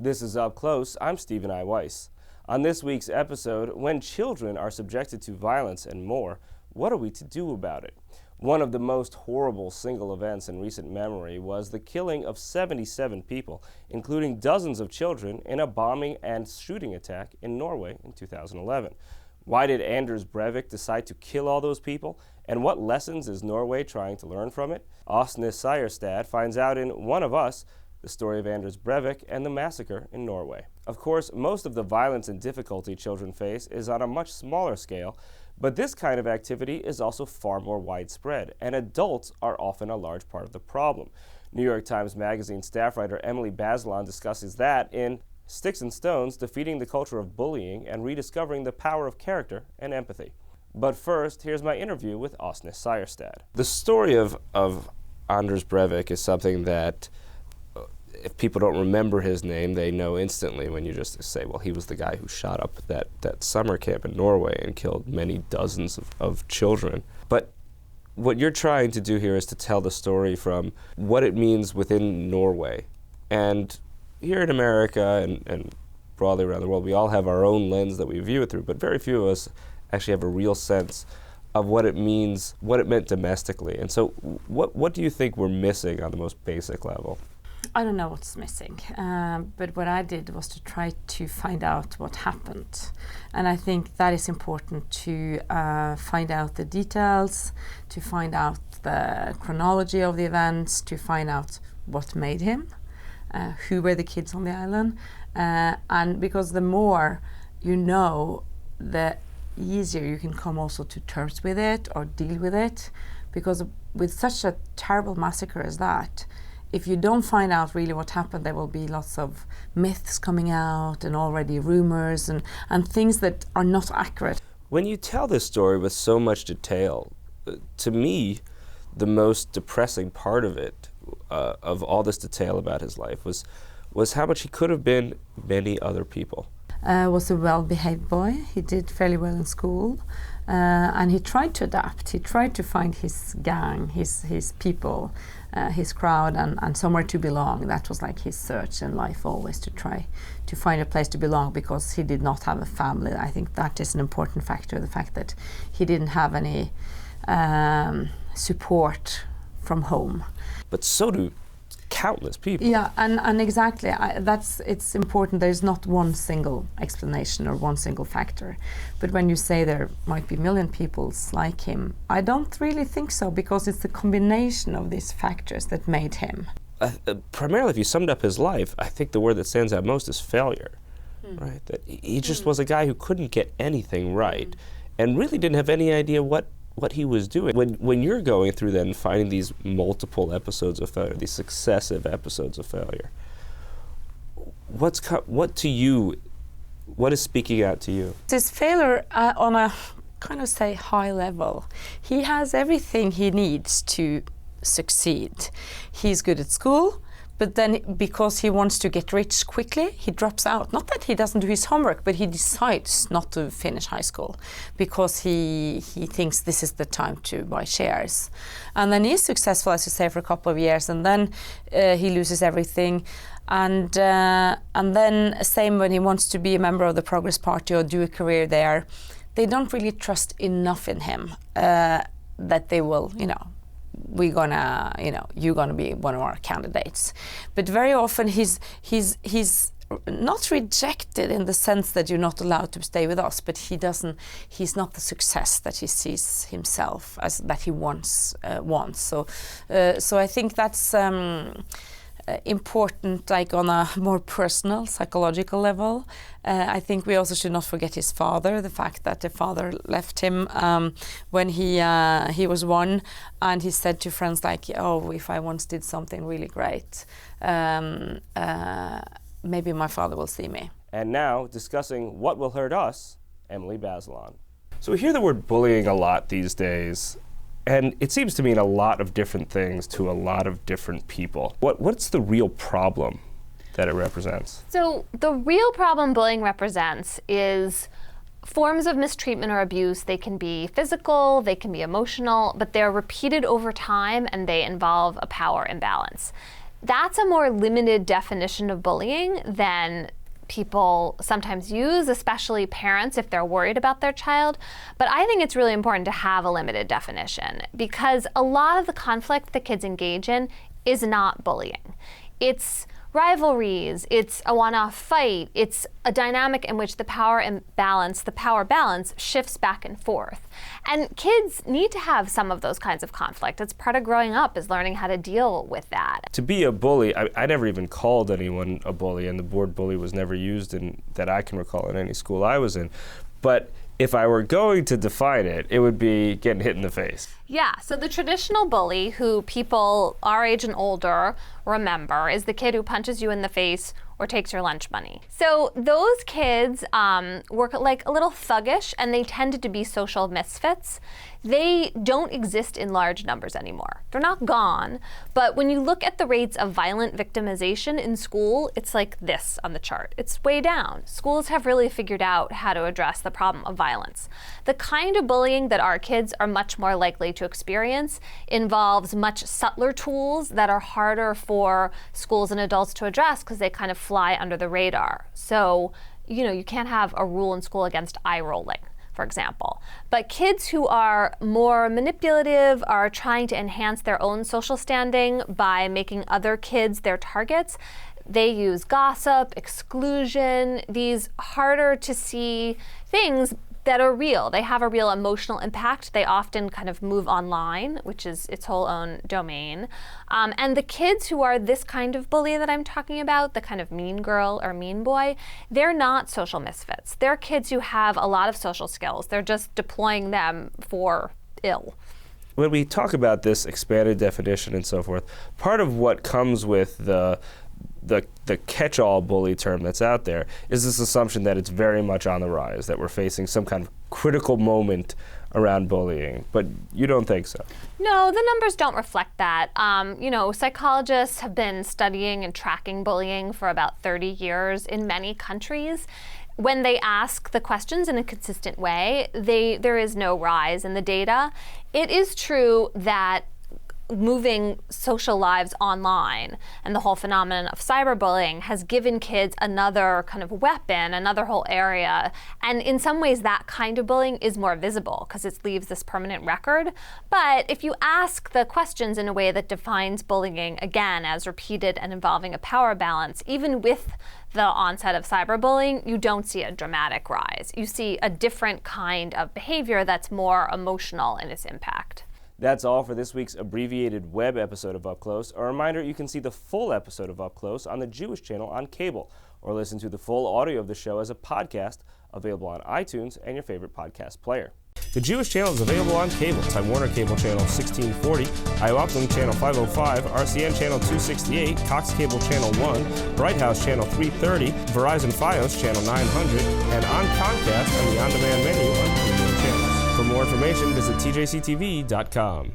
This is Up Close. I'm Stephen I. Weiss. On this week's episode, when children are subjected to violence and more, what are we to do about it? One of the most horrible single events in recent memory was the killing of 77 people, including dozens of children, in a bombing and shooting attack in Norway in 2011. Why did Anders Breivik decide to kill all those people? And what lessons is Norway trying to learn from it? Asne Seierstad finds out in One of Us, the story of Anders Breivik and the massacre in Norway. Of course, most of the violence and difficulty children face is on a much smaller scale, but this kind of activity is also far more widespread, and adults are often a large part of the problem. New York Times Magazine staff writer Emily Bazelon discusses that in Sticks and Stones, Defeating the Culture of Bullying and Rediscovering the Power of Character and Empathy. But first, here's my interview with Asne Seierstad. The story of Anders Breivik is something that if people don't remember his name, they know instantly when you just say, well, he was the guy who shot up that summer camp in Norway and killed many dozens of children. But what you're trying to do here is to tell the story from what it means within Norway. And here in America and broadly around the world, we all have our own lens that we view it through, but very few of us actually have a real sense of what it means, what it meant domestically. And so what do you think we're missing on the most basic level? I don't know what's missing, but what I did was to try to find out what happened. And I think that is important to find out the details, to find out the chronology of the events, to find out what made him, who were the kids on the island. And because the more you know, the easier you can come also to terms with it or deal with it. Because with such a terrible massacre as that, if you don't find out really what happened, there will be lots of myths coming out and already rumors and things that are not accurate. When you tell this story with so much detail, to me, the most depressing part of it, of all this detail about his life, was how much he could have been many other people. Was a well-behaved boy. He did fairly well in school, and he tried to adapt. He tried to find his gang, his people, his crowd, and somewhere to belong. That was like his search in life, always to try to find a place to belong, because he did not have a family. I think that is an important factor, the fact that he didn't have any support from home. But so do countless people. Yeah, and exactly, it's important. There's not one single explanation or one single factor. But when you say there might be a million people like him, I don't really think so, because it's the combination of these factors that made him. Primarily, if you summed up his life, I think the word that stands out most is failure, right? That he just was a guy who couldn't get anything right and really didn't have any idea what he was doing. When you're going through then finding these multiple episodes of failure, these successive episodes of failure, what is speaking out to you? This failure on a kind of say high level. He has everything he needs to succeed. He's good at school, but then because he wants to get rich quickly, he drops out. Not that he doesn't do his homework, but he decides not to finish high school because he thinks this is the time to buy shares. And then he's successful, as you say, for a couple of years, and then he loses everything. And then same when he wants to be a member of the Progress Party or do a career there, they don't really trust enough in him that they will, you're gonna be one of our candidates. But very often he's not rejected in the sense that you're not allowed to stay with us, but he's not the success that he sees himself as that he wants. So I think that's important, like on a more personal, psychological level. I think we also should not forget his father, the fact that the father left him when he was one, and he said to friends like, oh, if I once did something really great, maybe my father will see me. And now, discussing what will hurt us, Emily Bazelon. So we hear the word bullying a lot these days, and it seems to mean a lot of different things to a lot of different people. What's the real problem that it represents? So the real problem bullying represents is forms of mistreatment or abuse. They can be physical, they can be emotional, but they're repeated over time and they involve a power imbalance. That's a more limited definition of bullying than people sometimes use, especially parents if they're worried about their child. But I think it's really important to have a limited definition, because a lot of the conflict that kids engage in is not bullying. It's rivalries, it's a one-off fight, it's a dynamic in which the power balance shifts back and forth. And kids need to have some of those kinds of conflict. It's part of growing up, is learning how to deal with that. To be a bully, I never even called anyone a bully, and the word bully was never used that I can recall in any school I was in. But if I were going to define it, it would be getting hit in the face. Yeah, so the traditional bully, who people our age and older remember, is the kid who punches you in the face or takes your lunch money. So those kids were like a little thuggish, and they tended to be social misfits. They don't exist in large numbers anymore. They're not gone, but when you look at the rates of violent victimization in school, it's like this on the chart. It's way down. Schools have really figured out how to address the problem of violence. The kind of bullying that our kids are much more likely to experience involves much subtler tools that are harder for schools and adults to address because they kind of fly under the radar. So, you can't have a rule in school against eye rolling, for example. But kids who are more manipulative, are trying to enhance their own social standing by making other kids their targets, they use gossip, exclusion, these harder to see things that are real. They have a real emotional impact. They often kind of move online, which is its whole own domain. And the kids who are this kind of bully that I'm talking about, the kind of mean girl or mean boy, they're not social misfits. They're kids who have a lot of social skills. They're just deploying them for ill. When we talk about this expanded definition and so forth, part of what comes with the catch-all bully term that's out there is this assumption that it's very much on the rise, that we're facing some kind of critical moment around bullying. But you don't think so? No, the numbers don't reflect that. Psychologists have been studying and tracking bullying for about 30 years in many countries. When they ask the questions in a consistent way, there is no rise in the data. It is true that moving social lives online and the whole phenomenon of cyberbullying has given kids another kind of weapon, another whole area. And in some ways, that kind of bullying is more visible because it leaves this permanent record. But if you ask the questions in a way that defines bullying, again, as repeated and involving a power balance, even with the onset of cyberbullying, you don't see a dramatic rise. You see a different kind of behavior that's more emotional in its impact. That's all for this week's abbreviated web episode of Up Close. A reminder, you can see the full episode of Up Close on the Jewish channel on cable, or listen to the full audio of the show as a podcast available on iTunes and your favorite podcast player. The Jewish channel is available on cable: Time Warner Cable Channel 1640, IOPLING Channel 505, RCN Channel 268, Cox Cable Channel 1, Bright House Channel 330, Verizon Fios Channel 900, and on Comcast and the on-demand menu on premium channels. For more information, visit tjctv.com.